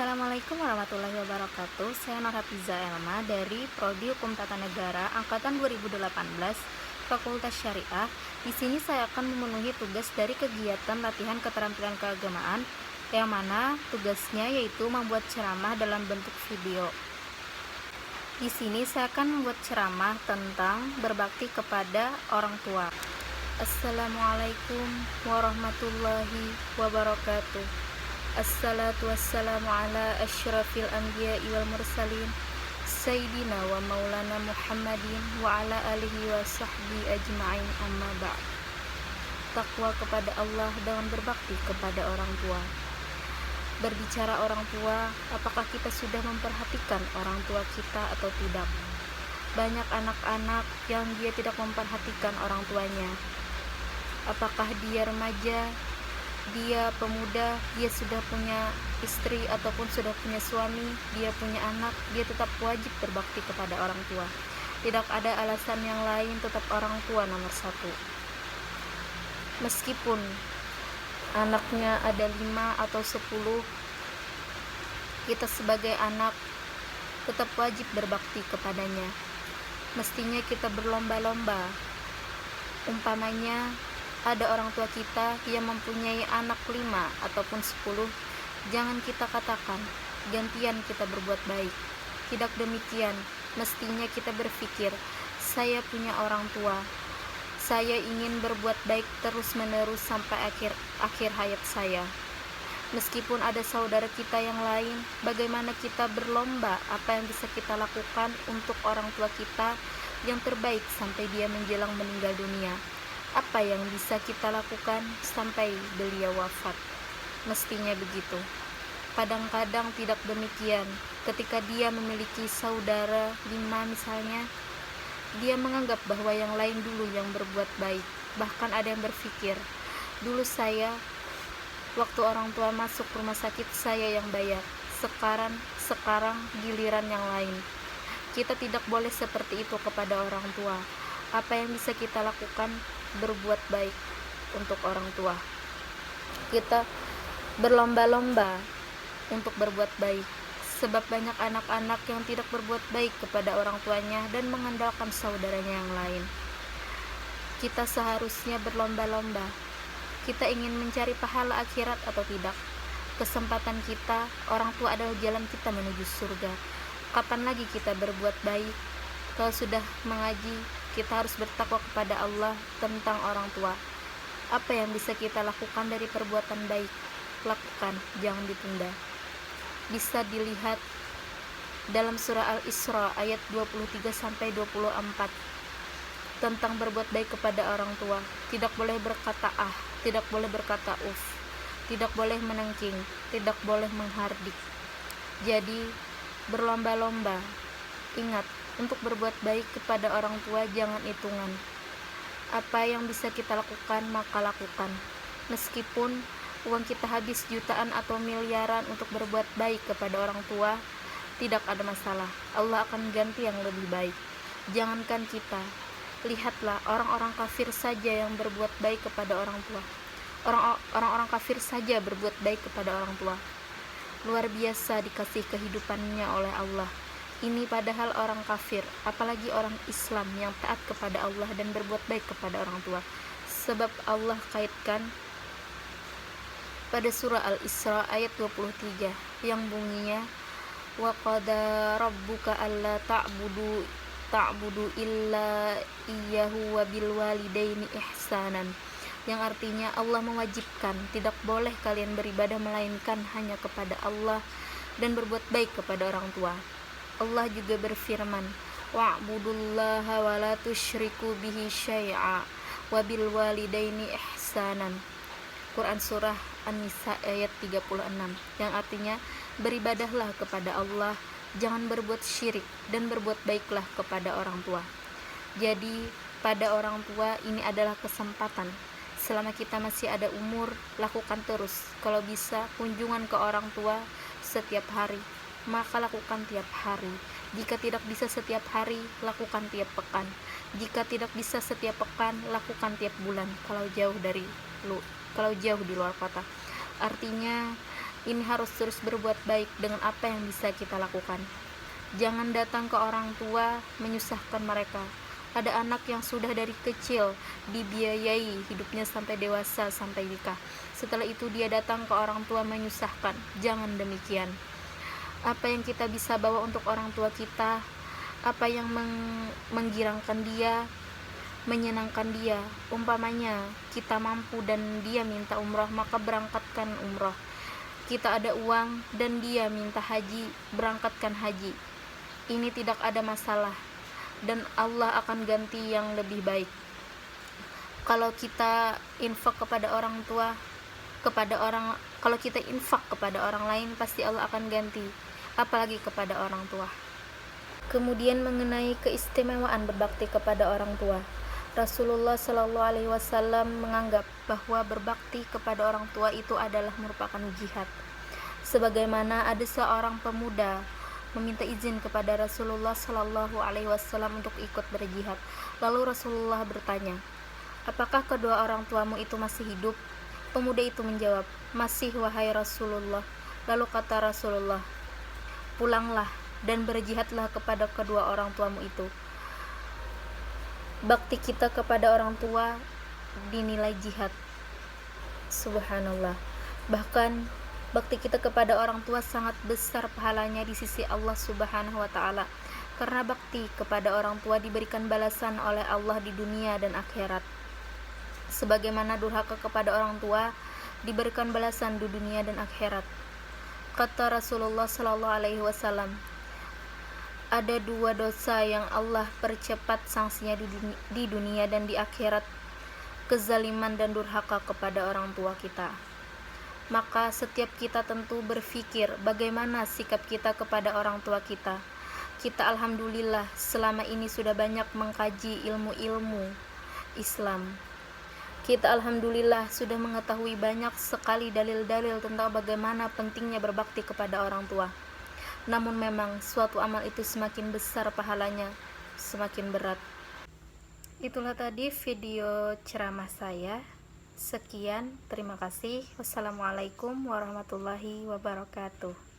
Assalamualaikum warahmatullahi wabarakatuh. Saya Nurhafiza Elma dari Prodi Hukum Tata Negara Angkatan 2018 Fakultas Syariah. Di sini saya akan memenuhi tugas dari kegiatan latihan keterampilan keagamaan yang mana tugasnya yaitu membuat ceramah dalam bentuk video. Di sini saya akan membuat ceramah tentang berbakti kepada orang tua. Assalamualaikum warahmatullahi wabarakatuh. Assalatu wassalamu ala asyrafil anbiya'i wal mursalin Sayyidina wa maulana Muhammadin wa ala alihi wa sahbihi ajma'in, amma ba'd. Takwa kepada Allah dengan berbakti kepada orang tua. Berbicara orang tua, apakah kita sudah memperhatikan orang tua kita atau tidak? Banyak anak-anak yang dia tidak memperhatikan orang tuanya. Apakah dia remaja, dia pemuda, dia sudah punya istri ataupun sudah punya suami, dia punya anak, dia tetap wajib berbakti kepada orang tua. Tidak ada alasan yang lain, tetap orang tua nomor satu. Meskipun anaknya ada 5 atau 10, kita sebagai anak tetap wajib berbakti kepadanya. Mestinya kita berlomba-lomba. Umpamanya ada orang tua kita yang mempunyai anak 5 ataupun 10, jangan kita katakan gantian kita berbuat baik. Tidak demikian, mestinya kita berpikir, saya punya orang tua, saya ingin berbuat baik terus menerus sampai akhir hayat saya. Meskipun ada saudara kita yang lain, bagaimana kita berlomba apa yang bisa kita lakukan untuk orang tua kita yang terbaik sampai dia menjelang meninggal dunia. Apa yang bisa kita lakukan sampai beliau wafat. Mestinya begitu. Kadang-kadang tidak demikian. Ketika dia memiliki saudara 5 misalnya, dia menganggap bahwa yang lain dulu yang berbuat baik. Bahkan ada yang berpikir, dulu saya waktu orang tua masuk rumah sakit saya yang bayar, sekarang giliran yang lain. Kita tidak boleh seperti itu kepada orang tua. Apa yang bisa kita lakukan? Berbuat baik untuk orang tua. Kita berlomba-lomba untuk berbuat baik, sebab banyak anak-anak yang tidak berbuat baik kepada orang tuanya dan mengandalkan saudaranya yang lain. Kita seharusnya berlomba-lomba. Kita ingin mencari pahala akhirat atau tidak? Kesempatan kita, orang tua adalah jalan kita menuju surga. Kapan lagi kita berbuat baik? Kalau sudah mengaji, kita harus bertakwa kepada Allah tentang orang tua. Apa yang bisa kita lakukan dari perbuatan baik? Lakukan, jangan ditunda. Bisa dilihat dalam surah Al-Isra ayat 23-24 tentang berbuat baik kepada orang tua. Tidak boleh berkata tidak boleh berkata tidak boleh menengking, tidak boleh menghardik. Jadi berlomba-lomba. Ingat, untuk berbuat baik kepada orang tua jangan hitungan. Apa yang bisa kita lakukan, maka lakukan. Meskipun uang kita habis jutaan atau miliaran untuk berbuat baik kepada orang tua, tidak ada masalah. Allah akan ganti yang lebih baik. Jangankan kita, lihatlah orang-orang kafir saja yang berbuat baik kepada orang tua. Orang-orang kafir saja berbuat baik kepada orang tua. Luar biasa dikasih kehidupannya oleh Allah. Ini padahal orang kafir, apalagi orang Islam yang taat kepada Allah dan berbuat baik kepada orang tua. Sebab Allah kaitkan pada surah Al-Isra ayat 23 yang bunyinya wa qada rabbuka alla ta'budu illa iyyahu wa bil walidaini ihsanan, yang artinya Allah mewajibkan tidak boleh kalian beribadah melainkan hanya kepada Allah dan berbuat baik kepada orang tua. Allah juga berfirman, wa'budullaha wa la tusyriku bihi syai'a wa bil walidaini ihsanan. Quran surah An-Nisa ayat 36, yang artinya beribadahlah kepada Allah, jangan berbuat syirik, dan berbuat baiklah kepada orang tua. Jadi pada orang tua ini adalah kesempatan. Selama kita masih ada umur, lakukan terus. Kalau bisa kunjungan ke orang tua setiap hari, maka lakukan tiap hari. Jika tidak bisa setiap hari, lakukan tiap pekan. Jika tidak bisa setiap pekan, lakukan tiap bulan kalau jauh di luar kota. Artinya Ini harus terus berbuat baik dengan apa yang bisa kita lakukan. Jangan datang ke orang tua menyusahkan mereka. Ada anak yang sudah dari kecil dibiayai hidupnya sampai dewasa, sampai nikah. Setelah itu dia datang ke orang tua menyusahkan. Jangan demikian. Apa yang kita bisa bawa untuk orang tua kita, apa yang menggirangkan dia, menyenangkan dia. Umpamanya kita mampu dan dia minta umrah, maka berangkatkan umrah. Kita ada uang dan dia minta haji, berangkatkan haji. Ini tidak ada masalah dan Allah akan ganti yang lebih baik. Kalau kita infak kepada orang tua, kalau kita infak kepada orang lain, pasti Allah akan ganti, apalagi kepada orang tua. Kemudian mengenai keistimewaan berbakti kepada orang tua, Rasulullah Shallallahu Alaihi Wasallam menganggap bahwa berbakti kepada orang tua itu adalah merupakan jihad. Sebagaimana ada seorang pemuda meminta izin kepada Rasulullah Shallallahu Alaihi Wasallam untuk ikut berjihad. Lalu Rasulullah bertanya, apakah kedua orang tuamu itu masih hidup? Pemuda itu menjawab, masih wahai Rasulullah. Lalu kata Rasulullah, pulanglah dan berjihadlah kepada kedua orang tuamu itu. Bakti kita kepada orang tua dinilai jihad. Subhanallah. Bahkan bakti kita kepada orang tua sangat besar pahalanya di sisi Allah Subhanahu wa taala. Karena bakti kepada orang tua diberikan balasan oleh Allah di dunia dan akhirat. Sebagaimana durhaka kepada orang tua diberikan balasan di dunia dan akhirat. Kata Rasulullah sallallahu alaihi wasallam, ada dua dosa yang Allah percepat sanksinya di dunia dan di akhirat, kezaliman dan durhaka kepada orang tua kita. Maka setiap kita tentu berpikir bagaimana sikap kita kepada orang tua kita. Kita alhamdulillah selama ini sudah banyak mengkaji ilmu-ilmu Islam. Kita alhamdulillah sudah mengetahui banyak sekali dalil-dalil tentang bagaimana pentingnya berbakti kepada orang tua. Namun memang suatu amal itu semakin besar pahalanya, semakin berat. Itulah tadi video ceramah saya. Sekian, terima kasih. Wassalamualaikum warahmatullahi wabarakatuh.